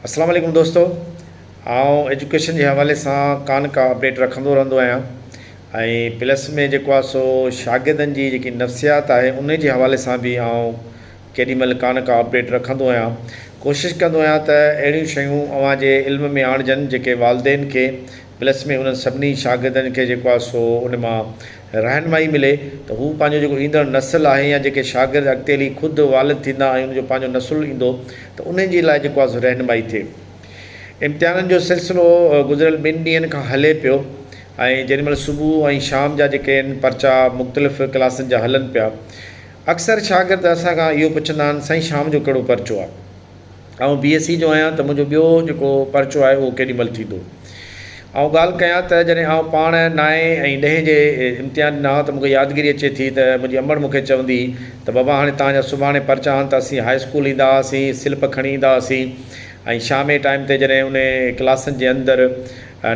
अस्सलाम वालेकुम दोस्तों। आउं एजुकेशन के हवाले से कान का अपडेट रखंदो रहंदो आहियां ऐं प्लस में जेको आहे सो शागिर्दनि जी जेकी नफ़्सियात आहे उन जे हवाले सां बि आउं केॾीमहिल कान का अपडेट रखंदो आहियां। कोशिशि कंदो आहियां त अहिड़ियूं शयूं अव्हां जे इल्म में आणिजनि जेके वालदेन खे प्लस में उन्हनि सभिनी शागिर्दनि खे जेको आहे सो उन मां रहनुमाई मिले त हू पंहिंजो जेको ईंदड़ नस्ल आहे या जेके शागिर्द अॻिते हली ख़ुदि वालिद थींदा ऐं उनजो पंहिंजो नसुलु ईंदो त उन जे लाइ जेको आहे सो रहनुमाई थिए। इम्तिहाननि जो सिलसिलो गुज़िरियल 2 ॾींहंनि खां हले पियो ऐं जेॾीमहिल सुबुह ऐं शाम जा जेके आहिनि पर्चा मुख़्तलिफ़ क्लासनि जा हलनि पिया। अक्सर शागिर्द असां खां इहो पुछंदा आहिनि साईं शाम जो कहिड़ो पर्चो आहे। ऐं BSc जो आहियां त मुंहिंजो ॿियो जेको पर्चो आहे उहो केॾीमहिल थींदो। ऐं ॻाल्हि कयां त जॾहिं आउं पाण 9 ऐं 10 जे इम्तिहान ॾिना त मूंखे यादगिरी अचे थी त मुंहिंजी अमड़ मूंखे चवंदी त बाबा हाणे तव्हांजा सुभाणे पर्चा आहिनि त असीं हाई स्कूल ईंदा हुआसीं, स्लिप खणी ईंदा हुआसीं ऐं शाम जे टाइम ते जॾहिं उन क्लासनि जे अंदरि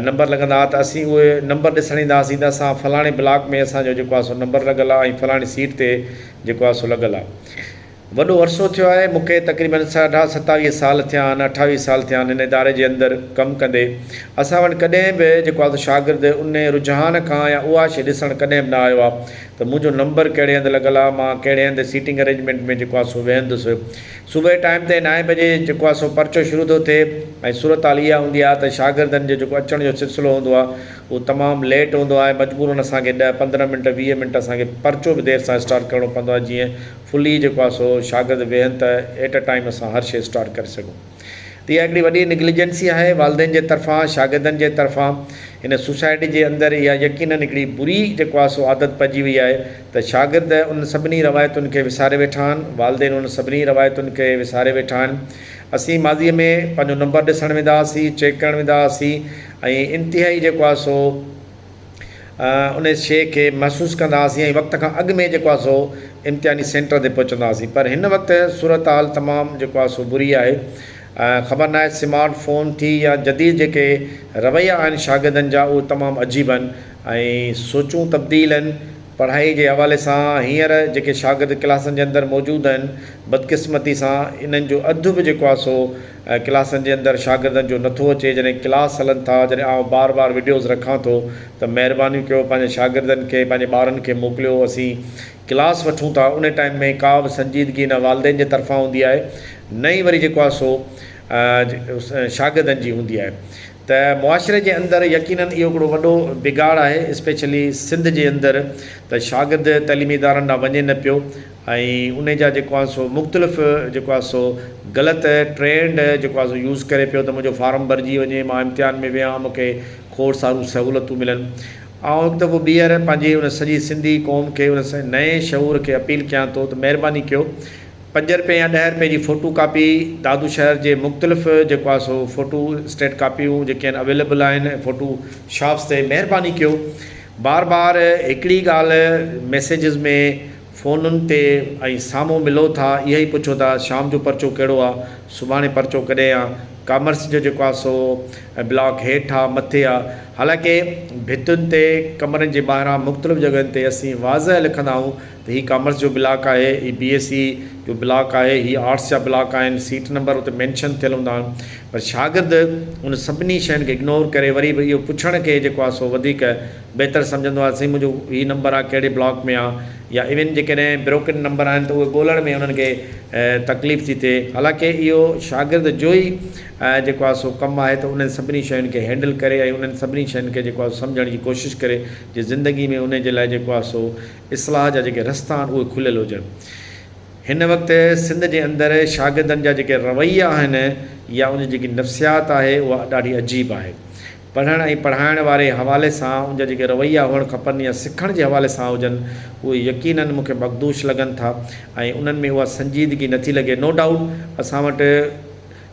नंबर लॻंदा हुआ त असीं उहे नंबर ॾिसणु ईंदा हुआसीं त असां फलाणे ब्लॉक में असांजो जेको आहे सो नंबर लॻल आहे ऐं फलाणी सीट ते जेको आहे सो लॻल आहे। वॾो अरसो थियो आहे मूंखे तक़रीबन 27 साल थिया आहिनि, 28 साल थिया आहिनि हिन इदारे जे अंदरि कमु कंदे। असां वटि कॾहिं बि जेको आहे शागिर्द उन रुझान खां या उहा शइ ॾिसणु कॾहिं बि न आयो आहे त मुंहिंजो नंबर कहिड़े हंधि लॻल आहे, मां कहिड़े हंधि सीटिंग अरेंजमेंट में जेको आहे सो वेहंदुसि। सुबुह जे टाइम ते 9 बजे जेको आहे सो पर्चो शुरू थो थिए ऐं सूरत हाल इहा हूंदी आहे त शागिर्दनि जो जेको अचण जो सिलसिलो हूंदो आहे उहो तमामु लेट हूंदो आहे। मजबूरन असांखे 10-15 मिंट 20 मिंट असांखे पर्चो बि देरि सां स्टार्ट करिणो पवंदो आहे जीअं फुली जेको आहे सो शागिर्द वेहनि त एट अ टाइम असां हर शइ स्टार्ट करे सघूं। त इहा हिकिड़ी वॾी निग्लिजेंसी आहे वालदेन जे तरफ़ां, शागिर्दनि जे तरफ़ां। हिन सोसाइटी जे अंदरि इहा यकीनन हिकिड़ी बुरी जेको आहे सो आदत पइजी वई आहे त शागिर्द उन सभिनी रवायतुनि खे विसारे वेठा आहिनि, वालदेन उन सभिनी रवायतुनि खे विसारे वेठा आहिनि। असीं माज़ीअ में पंहिंजो नंबर ॾिसणु वेंदा हुआसीं, चेक करणु वेंदा हुआसीं ऐं इंतिहाई जेको आहे सो उन शइ खे महसूसु कंदा हुआसीं ऐं वक़्त खां अॻु में जेको आहे सो इम्तिहानी सेंटर ते पहुचंदा हुआसीं। पर हिन वक़्तु सूरत हाल तमामु जेको आहे सो बुरी आहे। ख़बर न आहे स्मार्ट फ़ोन थी या जदीद जेके रवैया आहिनि शागिर्दनि जा उहे तमामु अजीब आहिनि ऐं सोचूं तब्दील आहिनि। पढ़ाई जे हवाले सां हींअर जेके शागिर्द क्लासनि जे अंदरि मौजूदु आहिनि बदक़िस्मती सां इन्हनि जो अधु बि जेको आहे सो क्लासनि जे अंदरि शागिर्दनि जो नथो अचे। जॾहिं क्लास हलनि था, जॾहिं आउं बार वीडियोज़ रखां थो त महिरबानी कयो पंहिंजे शागिर्दनि खे पंहिंजे ॿारनि खे मोकिलियो, असीं क्लास वठूं था। उन टाइम में का बि संजीदगी न वालदेन जे तरफ़ां हूंदी आहे न ई वरी जेको आहे सो शागिर्दनि जी हूंदी आहे। त मुआशिरे जे अंदरि यकीनन इहो हिकिड़ो वॾो बिगाड़ आहे, स्पेशली सिंध जे अंदरि त शागिर्द तइलीमी इदारनि ॾांहुं वञे न पियो ऐं उन जा जेको आहे सो मुख़्तलिफ़ जेको आहे सो ग़लति ट्रेंड जेको आहे सो यूज़ करे पियो त मुंहिंजो फार्म भरिजी वञे, मां इम्तिहान में वियां, मूंखे खोड़ सारियूं सहूलियतूं मिलनि। ऐं हिकु दफ़ो ॿीहर पंहिंजी उन सॼी सिंधी क़ौम खे उन नए शऊर खे अपील कयां थो त महिरबानी कयो 5 रुपए या 10 रुपए जी फ़ोटो कापी दादू शहर जे मुख़्तलिफ़ जेको आहे सो फ़ोटो स्टेट कापियूं जेके आहिनि अवेलेबल आहिनि फ़ोटो शॉप्स ते, महिरबानी कयो बार हिकिड़ी ॻाल्हि मैसेजिस में फ़ोनुनि ते ऐं साम्हूं मिलो था इहा ई पुछो था शाम जो पर्चो कहिड़ो आहे, सुभाणे पर्चो कॾहिं आहे। कॉमर्स जो जेको आहे सो ब्लॉक हेठि आहे, मथे आहे। हालांकि भितुनि ते कमरनि जे ॿाहिरां मुख़्तलिफ़ जॻहियुनि ते असीं वाज़ह लिखंदा आहियूं त हीउ कॉमर्स जो ब्लॉक आहे, हीउ BSc जो ब्लॉक आहे, हीउ आर्ट्स जा ब्लॉक आहिनि, सीट नंबर उते मैंशन थियल हूंदा आहिनि। पर शागिर्द उन सभिनी शयुनि खे इग्नोर करे वरी बि इहो पुछण खे जेको आहे सो वधीक बहितरु सम्झंदो आहे साईं मुंहिंजो हीउ नंबर आहे कहिड़े ब्लॉक में आहे, या इवन जेकॾहिं ब्रोकन नंबर आहिनि त उहे ॻोल्हण में उन्हनि खे तकलीफ़ थी थिए। हालांकि इहो शागिर्द जो ई जेको आहे सो कमु आहे त उन्हनि सभिनी शयुनि खे हैंडल करे ऐं उन्हनि सभिनी शयुनि खे जेको आहे सम्झण जी कोशिशि करे जे ज़िंदगी में उन जे लाइ जेको आहे सो इस्लाह जा जेके रस्ता आहिनि उहे खुलियल हुजनि। हिन वक़्तु सिंध जे अंदरि शागिर्दनि जा जेके रवैया आहिनि या उन जेकी नफ़्सियात आहे उहा ॾाढी अजीब आहे। पढ़ण ऐं पढ़ाइण वारे हवाले सां उनजा जेके रवैया हुअणु खपनि या सिखण जे हवाले सां हुजनि उहे यकीनन मूंखे मखदूश लॻनि था ऐं उन्हनि में उहा संजीदगी नथी लॻे। नो डाउट असां वटि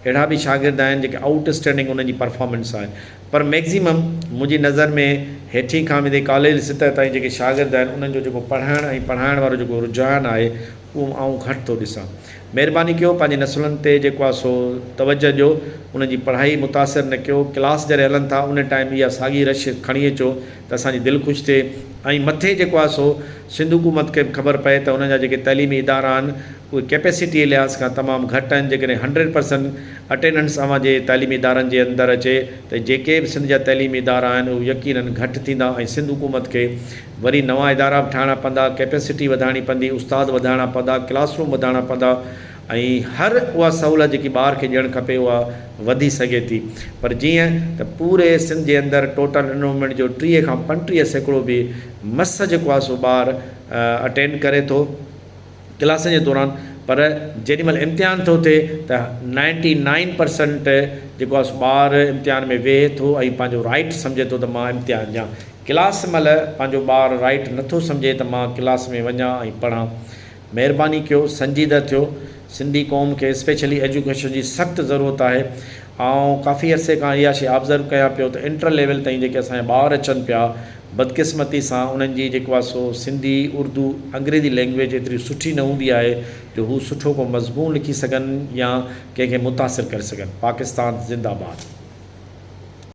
अहिड़ा बि शागिर्द आहिनि जेके आउटस्टैंडिंग उन्हनि जी परफॉर्मेंस आहे, पर मैक्सिमम मुंहिंजी नज़र में हेठी खां वेंदे कॉलेज सतह ताईं जेके शागिर्द आहिनि उन्हनि जो जेको पढ़ण ऐं पढ़ाइण वारो जेको रुझान आहे उहो आउं घटि थो ॾिसां। महिरबानी कयो पंहिंजे नसुलनि ते जेको आहे सो तवजो ॾियो, उन जी पढ़ाई मुतासिर न कयो। क्लास जॾहिं हलनि था उन टाइम इहा साॻी रश खणी अचो त असांजी दिलि ख़ुशि थिए ऐं मथे जेको आहे सो सिंध हुकूमत खे ख़बर पए त उन जा जेके तइलीमी इदारा आहिनि उहे कैपेसिटी जे लिहाज़ खां तमामु घटि आहिनि। जेकॾहिं 100% अटेंडेंस अव्हांजे तइलीमी इदारनि जे अंदरि अचे त जेके बि सिंध जा तइलीमी इदारा आहिनि उहे यकीनन घटि थींदा ऐं सिंध हुकूमत खे वरी नवां इदारा बि ठाहिणा पवंदा, कैपेसिटी वधाइणी पवंदी, उस्ताद वधाइणा पवंदा, क्लासरूम वधाइणा पवंदा ऐं हर उहा सहूलियत जेकी ॿार खे ॾियणु खपे उहा वधी सघे थी। पर जीअं त पूरे सिंध जे अंदरि टोटल एनरोलमेंट जो 30 खां 35% बि मस जेको आहे सो ॿार अटेंड करे थो क्लास जे दौरान, पर जेॾीमहिल इम्तिहान थो थिए त 99% जेको आहे ॿार इम्तिहान में वेहे थो ऐं पंहिंजो राइट सम्झे थो त मां इम्तिहान ॾियां। क्लास महिल पंहिंजो ॿारु राइट नथो सम्झे त मां क्लास में वञा ऐं पढ़ां। महिरबानी कयो, संजीदा थियो। सिंधी क़ौम खे स्पेशली एजुकेशन जी सख़्तु ज़रूरत आहे। ऐं काफ़ी अरसे खां इहा शइ ऑब्ज़र्व कयां पियो त इंटर लेवल ताईं जेके असांजा ॿार अचनि पिया, बदक़िस्मती सां उन्हनि जी जेको आहे सो सिंधी, उर्दू, अंग्रेज़ी लैंग्वेज एतिरी सुठी न हूंदी आहे जो हू सुठो को मज़मून लिखी सघनि या कंहिंखे मुतासिर करे सघनि। पाकिस्तान ज़िंदाबाद।